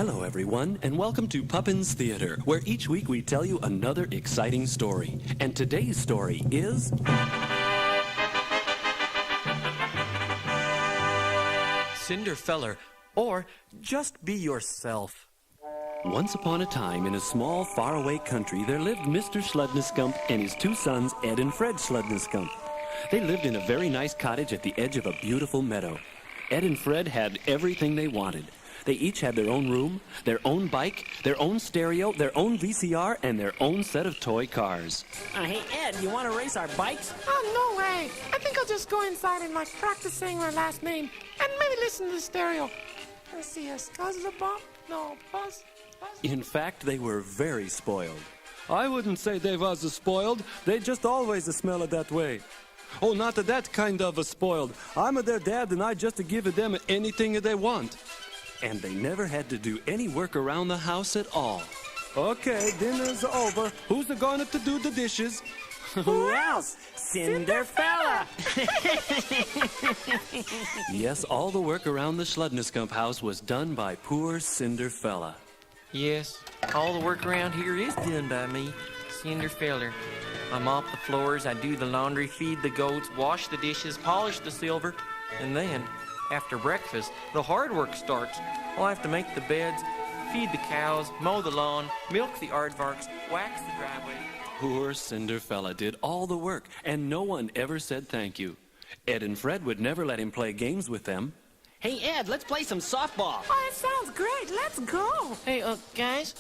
Hello, everyone, and welcome to Puppin's Theater, where each week we tell you another exciting story. And today's story is... Cinderfella, or Just Be Yourself. Once upon a time, in a small, faraway country, there lived Mr. Sludnescump and his two sons, Ed and Fred Sludnescump. They lived in a very nice cottage at the edge of a beautiful meadow. Ed and Fred had everything they wanted. They each had their own room, their own bike, their own stereo, their own VCR, and their own set of toy cars. Hey, Ed, you want to race our bikes? Oh, no way. I think I'll just go inside and, practice saying my last name and maybe listen to the stereo. Let's see, Scuzzlebump? No, Buzz? In fact, they were very spoiled. I wouldn't say they was spoiled. They just always smell it that way. Oh, not that kind of spoiled. I'm their dad, and I just give them anything they want. And they never had to do any work around the house at all. Okay, dinner's over. Who's going to do the dishes? Who else? Cinderfella! Yes, all the work around the Sludnescump house was done by poor Cinderfella. Yes, all the work around here is done by me, Cinderfella. I mop the floors, I do the laundry, feed the goats, wash the dishes, polish the silver, and then, after breakfast, the hard work starts. I'll have to make the beds, feed the cows, mow the lawn, milk the aardvarks, wax the driveway. Poor Cinderfella did all the work, and no one ever said thank you. Ed and Fred would never let him play games with them. Hey, Ed, let's play some softball. Oh, it sounds great. Let's go. Hey, guys,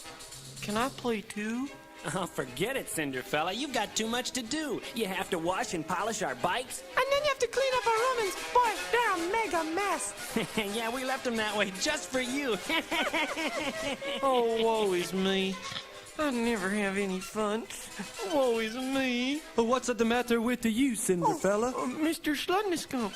can I play too? Oh, forget it, Cinderfella. You've got too much to do. You have to wash and polish our bikes. And then you have to clean up our room, and boy, they're a mega mess. Yeah, we left them that way just for you. Oh, woe is me. I never have any fun. Woe is me. What's the matter with you, Cinderfella? Mr. Sludnescump,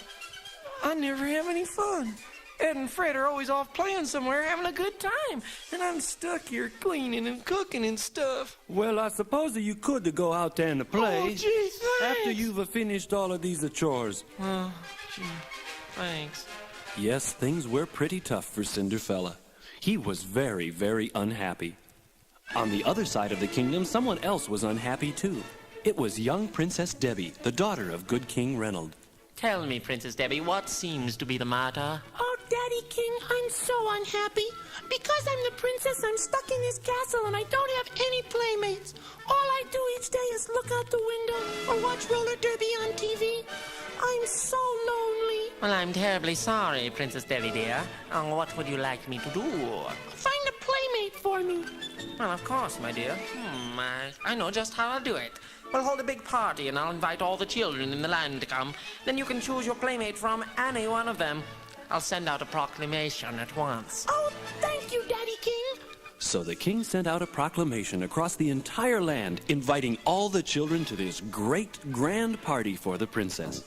I never have any fun. Ed and Fred are always off playing somewhere, having a good time. And I'm stuck here cleaning and cooking and stuff. Well, I suppose you could go out and play. Oh, gee, thanks. After you've finished all of these chores. Oh, gee, thanks. Yes, things were pretty tough for Cinderfella. He was very, very unhappy. On the other side of the kingdom, someone else was unhappy too. It was young Princess Debbie, the daughter of good King Reynold. Tell me, Princess Debbie, what seems to be the matter? Oh, Daddy King, I'm so unhappy. Because I'm the princess, I'm stuck in this castle and I don't have any playmates. All I do each day is look out the window or watch roller derby on TV. I'm so lonely. Well, I'm terribly sorry, Princess Debbie, dear. What would you like me to do? Find a playmate for me. Well, of course, my dear. I know just how I'll do it. We'll hold a big party and I'll invite all the children in the land to come. Then you can choose your playmate from any one of them. I'll send out a proclamation at once. Oh, thank you, Daddy King. So the king sent out a proclamation across the entire land, inviting all the children to this great, grand party for the princess.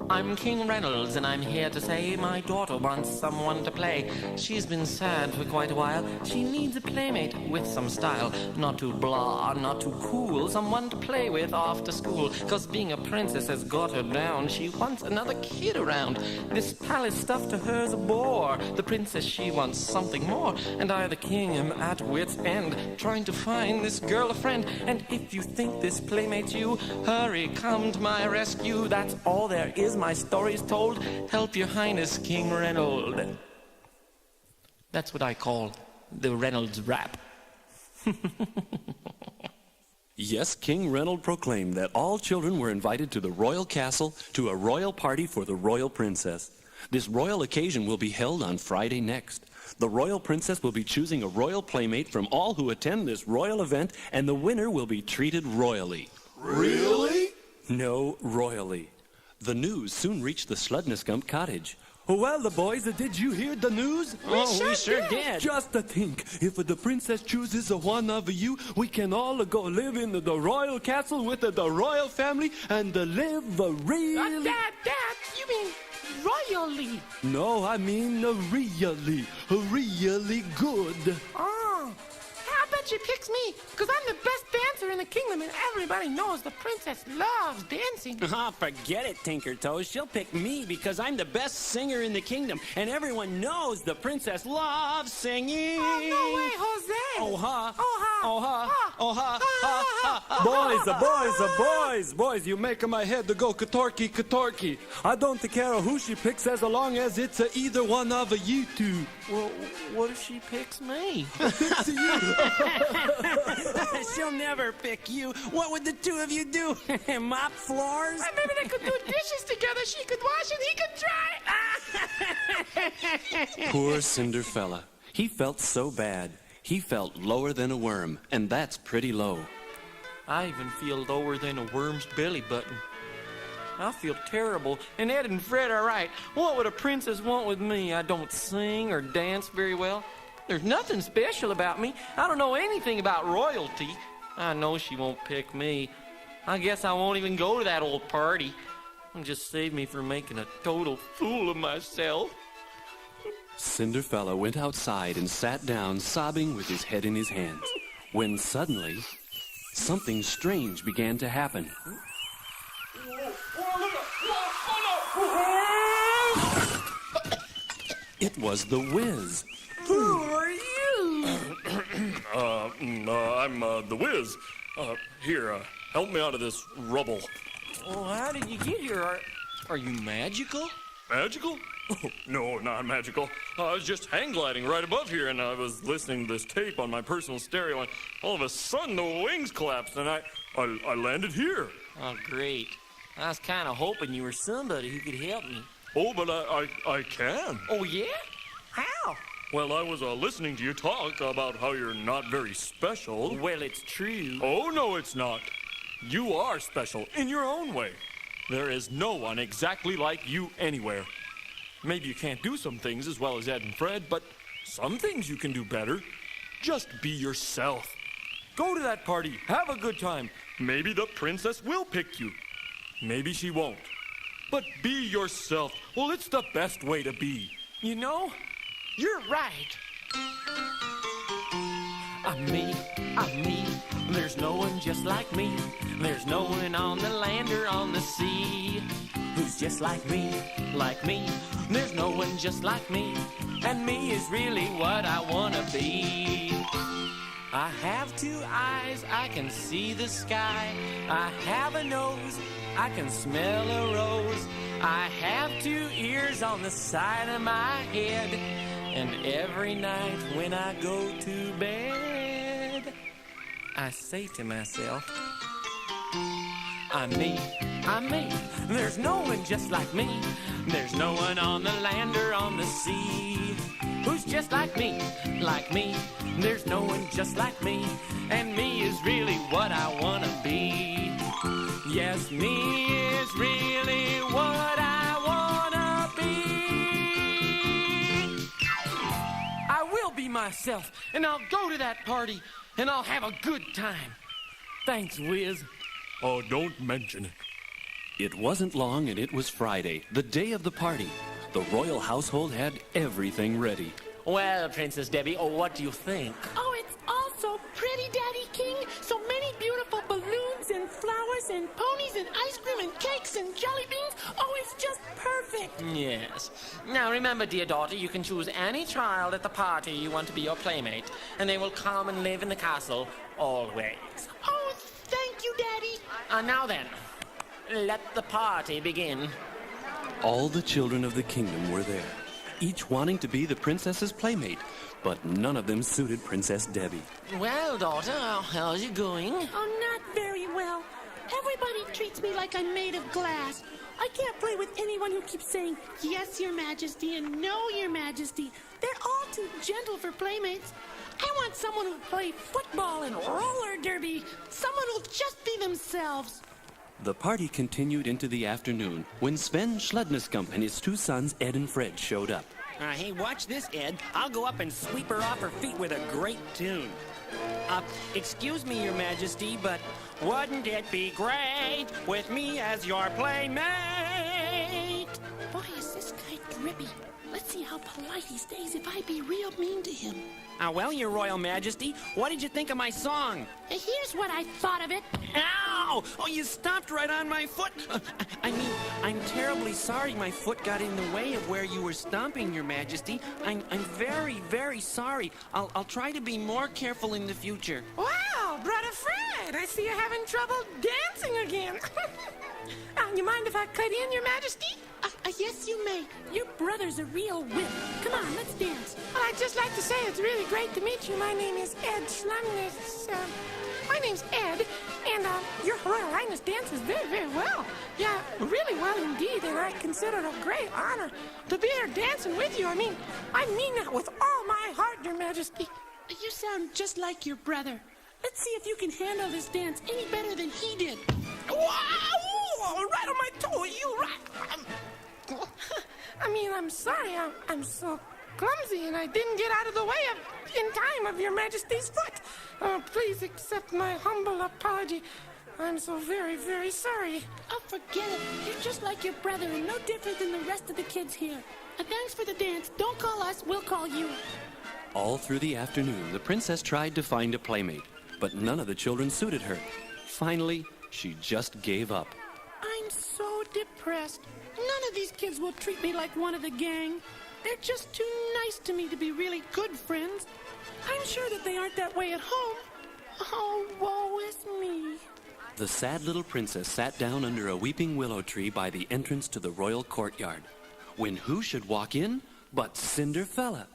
I'm King Reynolds, and I'm here to say my daughter wants someone to play. She's been sad for quite a while. She needs a playmate with some style. Not too blah, not too cool. Someone to play with after school. 'Cause being a princess has got her down. She wants another kid around. This palace stuff to her's a bore. The princess, she wants something more. And I, the king, am at wit's end, trying to find this girl a friend. And if you think this playmate's you, hurry, come to my rescue. That's all there is. My story's told. Help your highness, King Reynold. That's what I call the Reynolds rap. Yes, King Reynold proclaimed that all children were invited to the royal castle to a royal party for the royal princess. This royal occasion will be held on Friday next. The royal princess will be choosing a royal playmate from all who attend this royal event, and the winner will be treated royally. Really? No, royally. The news soon reached the Sludnescump cottage. Well, the boys, did you hear the news? We sure did. Just to think, if the princess chooses one of you, we can all go live in the royal castle with the royal family and live really... Dad, you mean royally? No, I mean really good. Oh, I bet she picks me, because I'm the best dancer dancer in the kingdom, and everybody knows the princess loves dancing. Oh, forget it, Tinker Toes. She'll pick me because I'm the best singer in the kingdom, and everyone knows the princess loves singing. Oh, no way, Jose. Oh, ha. Oh, ha. Oh, ha. Oh, ha. Boys, you make my head to go katorki. I don't care who she picks as long as it's either one of you two. Well, what if she picks me? She'll never pick you. What would the two of you do? Mop floors? Maybe they could do dishes together. She could wash and he could try. Poor Cinderfella. He felt so bad. He felt lower than a worm, and that's pretty low. I even feel lower than a worm's belly button. I feel terrible, and Ed and Fred are right. What would a princess want with me? I don't sing or dance very well. There's nothing special about me. I don't know anything about royalty. I know she won't pick me. I guess I won't even go to that old party. It'll just save me from making a total fool of myself. Cinderfella went outside and sat down, sobbing with his head in his hands. When suddenly, something strange began to happen. It was the Wiz. Who are you? I'm the Wiz. Here, help me out of this rubble. Oh, how did you get here? Are you magical? Magical? Oh, no, not magical. I was just hang gliding right above here, and I was listening to this tape on my personal stereo, and all of a sudden the wings collapsed, and I landed here. Oh, great. I was kind of hoping you were somebody who could help me. Oh, but I can. Oh, yeah? How? Well, I was listening to you talk about how you're not very special. Well, it's true. Oh, no, it's not. You are special in your own way. There is no one exactly like you anywhere. Maybe you can't do some things as well as Ed and Fred, but some things you can do better. Just be yourself. Go to that party, have a good time. Maybe the princess will pick you. Maybe she won't. But be yourself. Well, it's the best way to be. You know, you're right. I'm me. There's no one just like me. There's no one on the land or on the sea Who's just like me? like me. There's no one just like me. And me is really what I wanna be. I have two eyes, I can see the sky. I have a nose, I can smell a rose. I have two ears on the side of my head. And every night when I go to bed, I say to myself, I'm me. There's no one just like me. There's no one on the land or on the sea who's just like me, like me. There's no one just like me, and me is really what I wanna be. Yes, me is really what I wanna be. I will be myself, and I'll go to that party, and I'll have a good time. Thanks, Wiz. Oh, don't mention it. It wasn't long and it was Friday, the day of the party. The royal household had everything ready. Well, Princess Debbie, what do you think? Oh, it's all so pretty, Daddy King. So many beautiful balloons and flowers and ponies and ice cream and cakes and jelly beans. Oh, it's just perfect. Yes. Now remember, dear daughter, you can choose any child at the party you want to be your playmate, and they will come and live in the castle always. Oh, thank you, Daddy. Now then, let the party begin. All the children of the kingdom were there, each wanting to be the princess's playmate, but none of them suited Princess Debbie. Well, daughter, how's it going? Oh, not very well. Everybody treats me like I'm made of glass. I can't play with anyone who keeps saying, yes, Your Majesty, and no, Your Majesty. They're all too gentle for playmates. I want someone who'll play football and roller derby. Someone who'll just be themselves. The party continued into the afternoon when Sven Schledneskamp and his two sons, Ed and Fred, showed up. Hey, watch this, Ed. I'll go up and sweep her off her feet with a great tune. Excuse me, Your Majesty, but wouldn't it be great with me as your playmate? Boy, is this guy drippy. Let's see see how polite he stays if I be real mean to him. Well, Your Royal Majesty, what did you think of my song? Here's what I thought of it. Ow! Oh, you stomped right on my foot. I mean, I'm terribly sorry my foot got in the way of where you were stomping, Your Majesty. I'm very, very sorry. I'll try to be more careful in the future. Wow, Brother Fred, I see you're having trouble dancing again. You mind if I cut in, Your Majesty? Yes, you may. Your brother's a real whip. Come on, let's dance. Well, I'd just like to say it's really great to meet you. My name is Ed Schlumnitz. My name's Ed, and Your Royal Highness dances very, very well. Yeah, really well indeed, and I consider it a great honor to be here dancing with you. I mean that with all my heart, Your Majesty. You sound just like your brother. Let's see if you can handle this dance any better than he did. Wow! Right on my toe, you right. I'm sorry. I'm so clumsy, and I didn't get out of the way in time of Your Majesty's foot. Please accept my humble apology. I'm so very, very sorry. Oh, forget it. You're just like your brother and no different than the rest of the kids here. Thanks for the dance. Don't call us, we'll call you. All through the afternoon, the princess tried to find a playmate, but none of the children suited her. Finally, she just gave up. I'm so depressed. None of these kids will treat me like one of the gang. They're just too nice to me to be really good friends. I'm sure that they aren't that way at home. Oh, woe is me. The sad little princess sat down under a weeping willow tree by the entrance to the royal courtyard, when who should walk in but Cinderfella.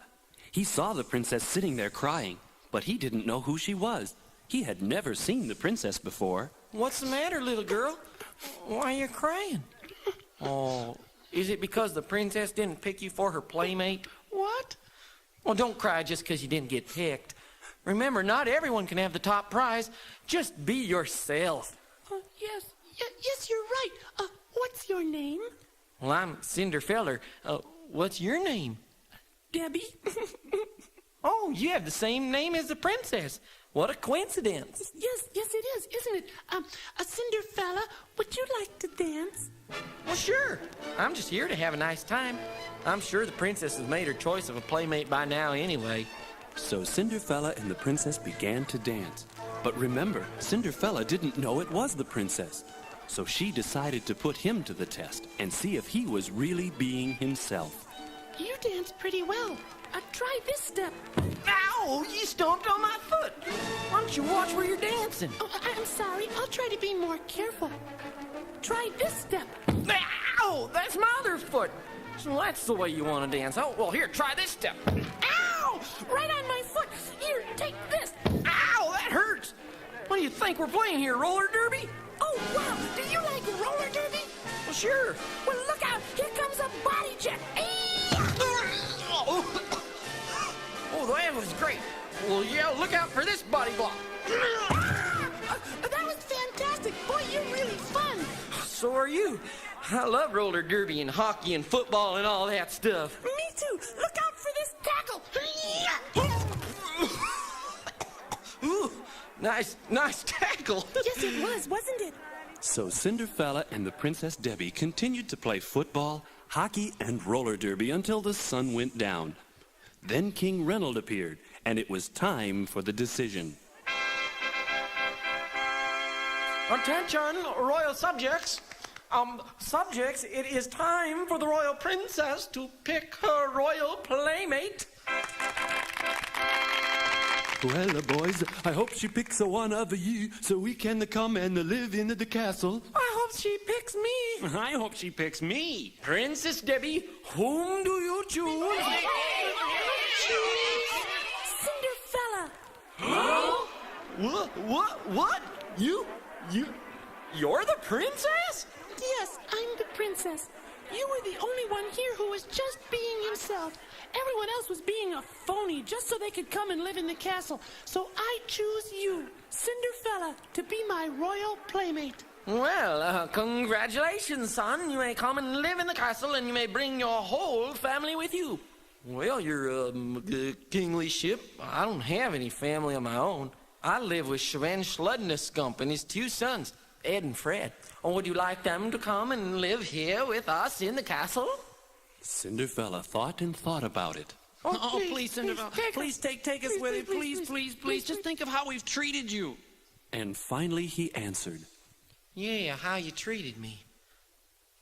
He saw the princess sitting there crying, but he didn't know who she was. He had never seen the princess before. What's the matter, little girl? Why are you crying? Oh, is it because the princess didn't pick you for her playmate? What? Well, don't cry just because you didn't get picked. Remember, not everyone can have the top prize. Just be yourself. Yes, you're right. What's your name? Well, I'm Cinderfella. What's your name? Debbie. Oh, you have the same name as the princess. What a coincidence. Yes, it is, isn't it? Cinderfella, would you like to dance? Well, sure. I'm just here to have a nice time. I'm sure the princess has made her choice of a playmate by now anyway. So Cinderfella and the princess began to dance. But remember, Cinderfella didn't know it was the princess. So she decided to put him to the test and see if he was really being himself. You dance pretty well. Try this step. Ow! You stomped on my foot. Why don't you watch where you're dancing? Oh, I'm sorry. I'll try to be more careful. Try this step. Ow! That's my other foot. So that's the way you want to dance. Oh, well, here, try this step. Ow! Right on my foot. Here, take this. Ow! That hurts. What do you think we're playing here, roller derby? Oh, wow. Do you like roller derby? Well, sure. Well, look out. Here comes a body jet. Oh, that was great. Well, yeah, look out for this body block. That was fantastic. Boy, you're really fun. So are you. I love roller derby and hockey and football and all that stuff. Me too. Look out for this tackle. Ooh, nice tackle. Yes, it was, wasn't it? So Cinderfella and the Princess Debbie continued to play football, hockey, and roller derby until the sun went down. Then King Reynold appeared, and it was time for the decision. Attention, royal subjects. Subjects, it is time for the royal princess to pick her royal playmate. Well, boys, I hope she picks one of you so we can come and live in the castle. I hope she picks me. I hope she picks me. Princess Debbie, whom do you choose? Cinderfella. Huh? What? You're the princess? Yes, I'm the princess. You were the only one here who was just being himself. Everyone else was being a phony just so they could come and live in the castle. So I choose you, Cinderfella, to be my royal playmate. Well, congratulations, son. You may come and live in the castle, and you may bring your whole family with you. Well, your kinglyship, I don't have any family of my own. I live with Sven Schludnescump and his 2 sons, Ed and Fred. Or would you like them to come and live here with us in the castle? Cinderfella thought and thought about it. Oh, please, Cinderfella. Please take us with you. Please. Just think of how we've treated you. And finally he answered. Yeah, how you treated me.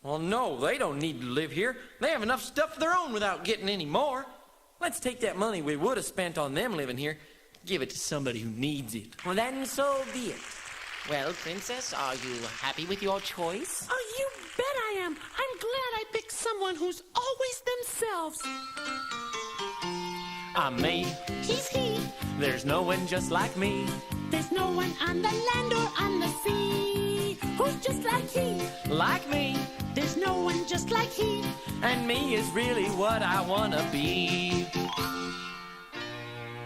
Well, no, they don't need to live here. They have enough stuff of their own without getting any more. Let's take that money we would have spent on them living here, give it to somebody who needs it. Well, then so be it. Well, Princess, are you happy with your choice? Oh, you bet I am. I'm glad I picked someone who's always themselves. I'm me. He's he. There's no one just like me. There's no one on the land or on the sea who's just like he. Like me. There's no one just like he. And me is really what I wanna be.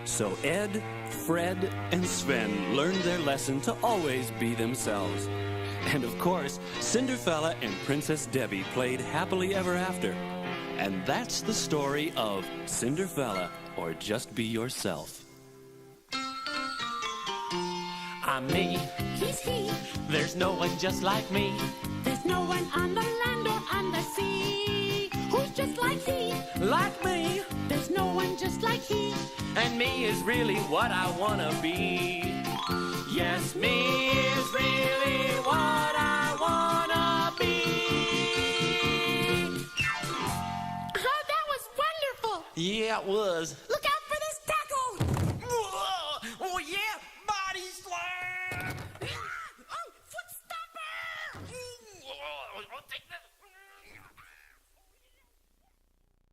So Ed, Fred, and Sven learned their lesson to always be themselves. And of course, Cinderfella and Princess Debbie played happily ever after. And that's the story of Cinderfella, or Just Be Yourself. I'm me. He's he. There's no one just like me. There's no one on the land or on the sea who's just like he. Like me. There's no one just like he. And me is really what I wanna be. Yes, me is really what I wanna be. Oh, that was wonderful. Yeah, it was.